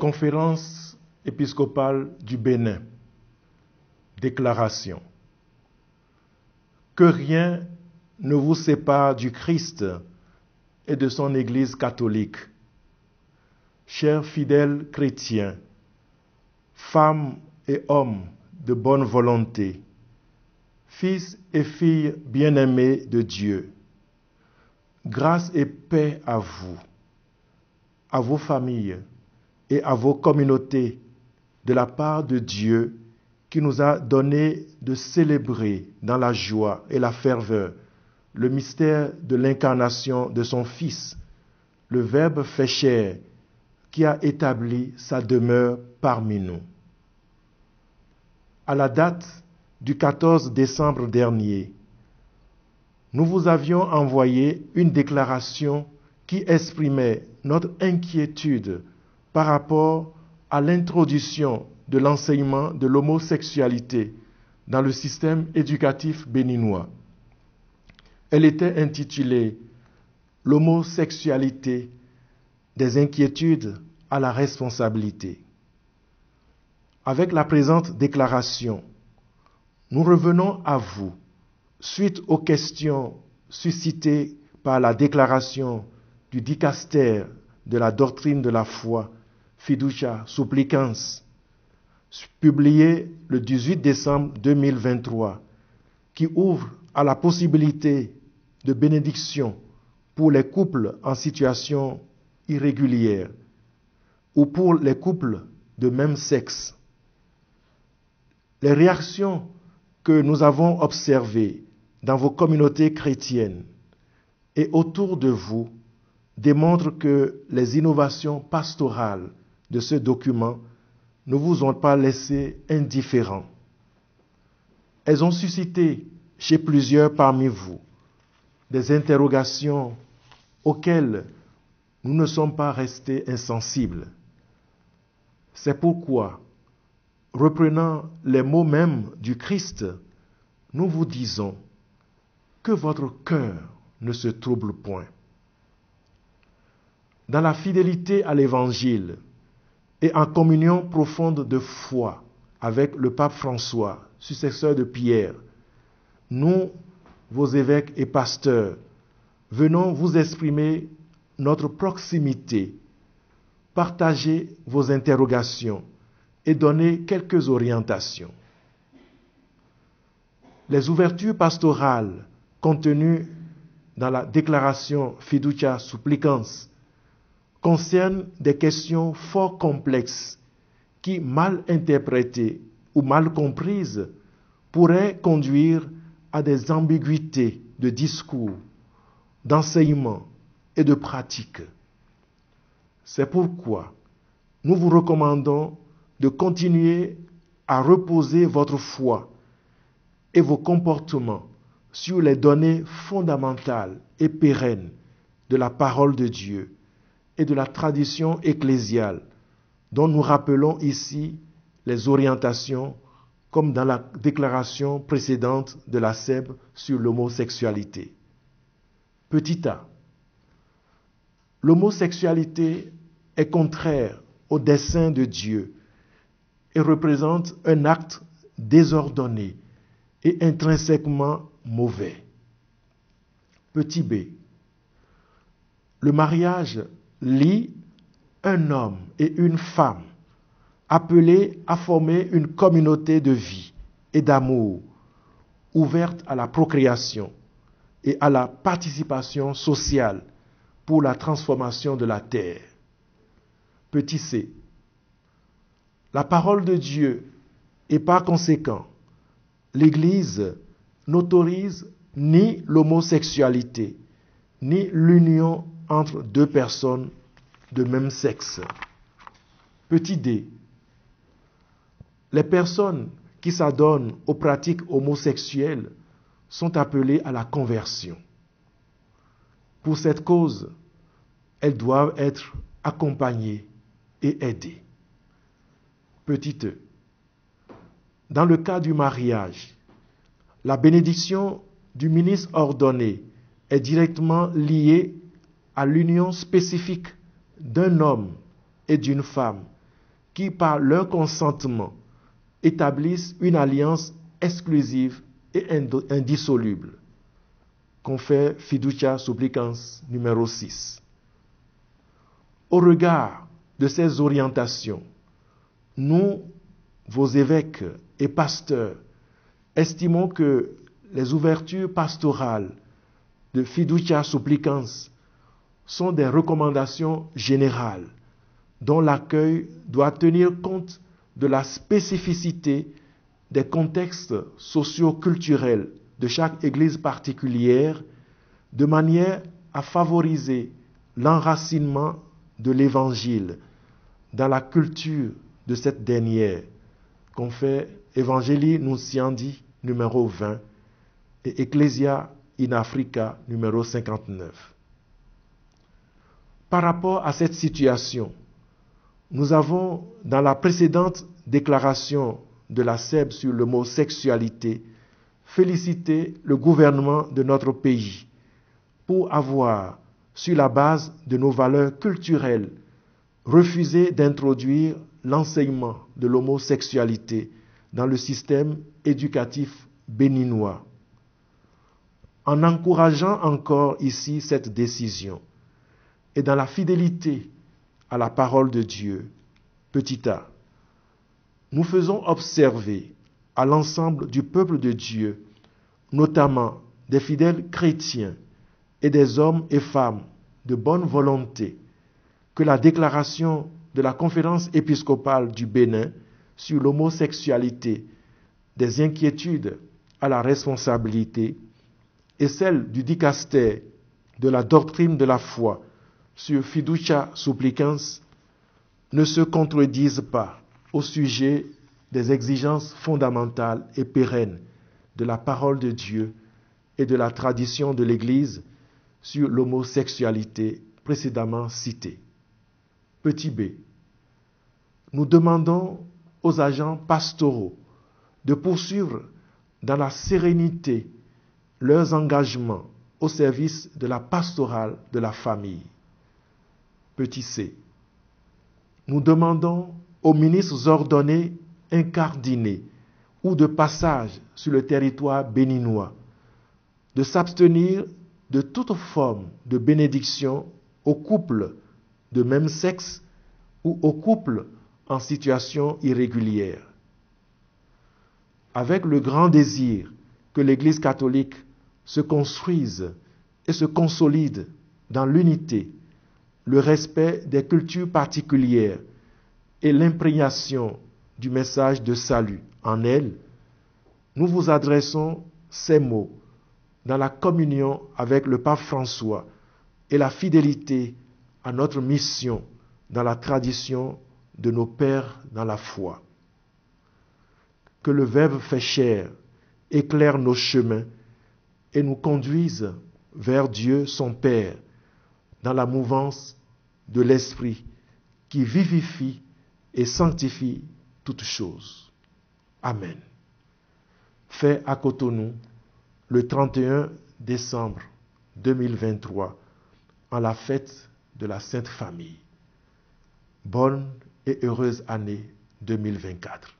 Conférence épiscopale du Bénin. Déclaration. Que rien ne vous sépare du Christ et de son Église catholique. Chers fidèles chrétiens, femmes et hommes de bonne volonté, fils et filles bien-aimés de Dieu, grâce et paix à vous, à vos familles et à vos communautés de la part de Dieu qui nous a donné de célébrer dans la joie et la ferveur le mystère de l'incarnation de son Fils, le Verbe fait chair, qui a établi sa demeure parmi nous. À la date du 14 décembre dernier, nous vous avions envoyé une déclaration qui exprimait notre inquiétude par rapport à l'introduction de l'enseignement de l'homosexualité dans le système éducatif béninois. Elle était intitulée « L'homosexualité, des inquiétudes à la responsabilité ». Avec la présente déclaration, nous revenons à vous suite aux questions suscitées par la déclaration du dicaster de la doctrine de la foi, Fiducia Supplicans, publiée le 18 décembre 2023, qui ouvre à la possibilité de bénédiction pour les couples en situation irrégulière ou pour les couples de même sexe. Les réactions que nous avons observées dans vos communautés chrétiennes et autour de vous démontrent que les innovations pastorales de ce document ne vous ont pas laissé indifférents. Elles ont suscité chez plusieurs parmi vous des interrogations auxquelles nous ne sommes pas restés insensibles. C'est pourquoi, reprenant les mots mêmes du Christ, nous vous disons que votre cœur ne se trouble point. Dans la fidélité à l'Évangile et en communion profonde de foi avec le pape François, successeur de Pierre, nous, vos évêques et pasteurs, venons vous exprimer notre proximité, partager vos interrogations et donner quelques orientations. Les ouvertures pastorales contenues dans la déclaration Fiducia Supplicans concernent des questions fort complexes qui, mal interprétées ou mal comprises, pourraient conduire à des ambiguïtés de discours, d'enseignement et de pratique. C'est pourquoi nous vous recommandons de continuer à reposer votre foi et vos comportements sur les données fondamentales et pérennes de la parole de Dieu et de la tradition ecclésiale, dont nous rappelons ici les orientations comme dans la déclaration précédente de la SEB sur l'homosexualité. Petit a. L'homosexualité est contraire au dessein de Dieu et représente un acte désordonné et intrinsèquement mauvais. Petit b. Le mariage lie un homme et une femme appelés à former une communauté de vie et d'amour ouverte à la procréation et à la participation sociale pour la transformation de la terre. Petit c. La parole de Dieu et par conséquent, l'Église n'autorise ni l'homosexualité, ni l'union entre deux personnes de même sexe. Petit d. Les personnes qui s'adonnent aux pratiques homosexuelles sont appelées à la conversion. Pour cette cause, elles doivent être accompagnées et aidées. Petit e. Dans le cas du mariage, la bénédiction du ministre ordonné est directement liée à l'union spécifique d'un homme et d'une femme qui, par leur consentement, établissent une alliance exclusive et indissoluble. Confère Fiducia Supplicans numéro 6. Au regard de ces orientations, nous, vos évêques et pasteurs, estimons que les ouvertures pastorales de Fiducia Supplicans sont des recommandations générales dont l'accueil doit tenir compte de la spécificité des contextes socio-culturels de chaque église particulière, de manière à favoriser l'enracinement de l'Évangile dans la culture de cette dernière, confère Evangelii Nunciandi numéro 20 et Ecclesia in Africa numéro 59. Par rapport à cette situation, nous avons, dans la précédente déclaration de la SEB sur l'homosexualité, félicité le gouvernement de notre pays pour avoir, sur la base de nos valeurs culturelles, refusé d'introduire l'enseignement de l'homosexualité dans le système éducatif béninois. En encourageant encore ici cette décision et dans la fidélité à la parole de Dieu, petit a, nous faisons observer à l'ensemble du peuple de Dieu, notamment des fidèles chrétiens et des hommes et femmes de bonne volonté, que la déclaration de la Conférence épiscopale du Bénin sur l'homosexualité, des inquiétudes à la responsabilité, et celle du dicaster de la doctrine de la foi sur Fiducia Supplicans ne se contredisent pas au sujet des exigences fondamentales et pérennes de la parole de Dieu et de la tradition de l'Église sur l'homosexualité précédemment citée. Petit b. Nous demandons aux agents pastoraux de poursuivre dans la sérénité leurs engagements au service de la pastorale de la famille. Petit c. Nous demandons aux ministres ordonnés incardinés ou de passage sur le territoire béninois de s'abstenir de toute forme de bénédiction aux couples de même sexe ou aux couples en situation irrégulière. Avec le grand désir que l'Église catholique se construise et se consolide dans l'unité, le respect des cultures particulières et l'imprégnation du message de salut en elle, nous vous adressons ces mots dans la communion avec le pape François et la fidélité à notre mission dans la tradition de nos pères dans la foi. Que le Verbe fait chair éclaire nos chemins et nous conduise vers Dieu son Père dans la mouvance de l'Esprit qui vivifie et sanctifie toutes choses. Amen. Fait à Cotonou le 31 décembre 2023 en la fête de la Sainte Famille. Bonne et heureuse année 2024.